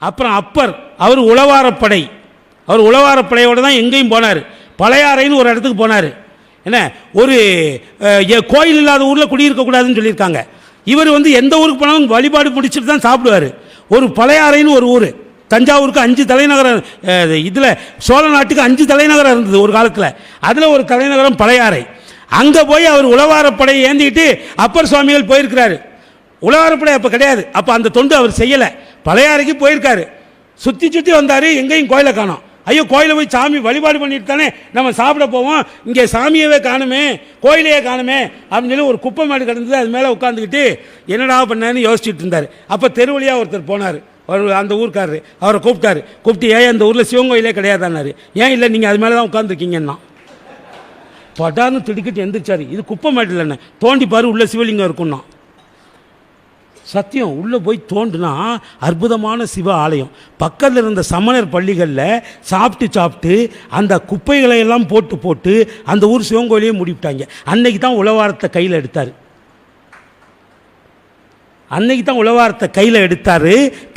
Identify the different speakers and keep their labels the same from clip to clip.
Speaker 1: அப்புறம் அப்பர் அவர் உளவாரப்படை, அவர் உளவாரப்படையோடு தான் எங்கேயும் போனார். பழையாறைன்னு ஒரு இடத்துக்கு போனார். என்ன, ஒரு கோயில் இல்லாத ஊரில் குடியிருக்கக்கூடாதுன்னு சொல்லியிருக்காங்க. இவர் எந்த ஊருக்கு போனாலும் வழிபாடு முடிச்சுட்டு தான் சாப்பிடுவார். ஒரு பழையாறைன்னு ஒரு ஊர், தஞ்சாவூருக்கு 5 தலைநகரம், இதில் சோழ நாட்டுக்கு 5 தலைநகரம் இருந்தது ஒரு காலத்தில். அதில் ஒரு தலைநகரம் பழையாறை. அங்கே போய் அவர் உளவாரப்படையை ஏந்திக்கிட்டு அப்பர் சுவாமிகள் போயிருக்கிறாரு. உளவாரப்படை அப்போ கிடையாது, அப்போ அந்த தொண்டு அவர் செய்யலை. பழையாறைக்கு போயிருக்காரு, சுற்றி சுற்றி வந்தார், எங்கேயும் கோயிலை காணோம். ஐயோ, கோயிலை போய் சாமி வழிபாடு பண்ணிட்டு தானே நம்ம சாப்பிட போவோம், இங்கே சாமியவே காணுமே, கோயிலையே காணுமே அப்படின்னு சொல்லி ஒரு குப்பை மாடு கிடந்தது, அது மேலே உட்காந்துக்கிட்டு என்னடா பண்ணான்னு யோசிச்சுட்டு இருந்தார். அப்போ தெருவழியாக ஒருத்தர் போனார், அந்த ஊருக்காரரு. அவரை கூப்பிட்டு ஏன் அந்த ஊரில் சிவன் கோயிலே கிடையாதான்னாரு. ஏன் இல்லை, நீங்கள் அது மேலே தான் உட்காந்துருக்கீங்கன்னா. பட்டான்னு திடுக்கிட்டு எந்திரிச்சாரு. இது குப்பை மாட்டு இல்லைண்ணே, தோண்டி பாரு, உள்ள சிவலிங்கம் இருக்குன்னா. சத்தியம், உள்ளே போய் தோண்டுனா அற்புதமான சிவ ஆலயம். பக்கத்தில் இருந்த சமணர் பள்ளிகளில் சாப்பிட்டு அந்த குப்பைகளை எல்லாம் போட்டு அந்த ஊர் சிவன் கோயிலையே மூடிவிட்டாங்க. அன்னைக்கு தான் உளவாரத்தை கையில் எடுத்தார்.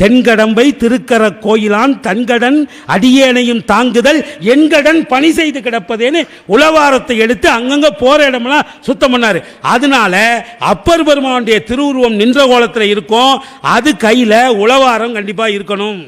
Speaker 1: தென்கடம்பை திருக்கர கோயிலான் தன்கடன் அடியேனையும் தாங்குதல் என்கடன் பணி செய்து கிடப்பதேன்னு உளவாரத்தை எடுத்து அங்கங்கே போகிற இடமெல்லாம் சுத்தம் பண்ணார். அதனால அப்பர் பெருமானுடைய திருவுருவம் நின்ற கோலத்தில் இருக்கும், அது கையில் உளவாரம் கண்டிப்பாக இருக்கணும்.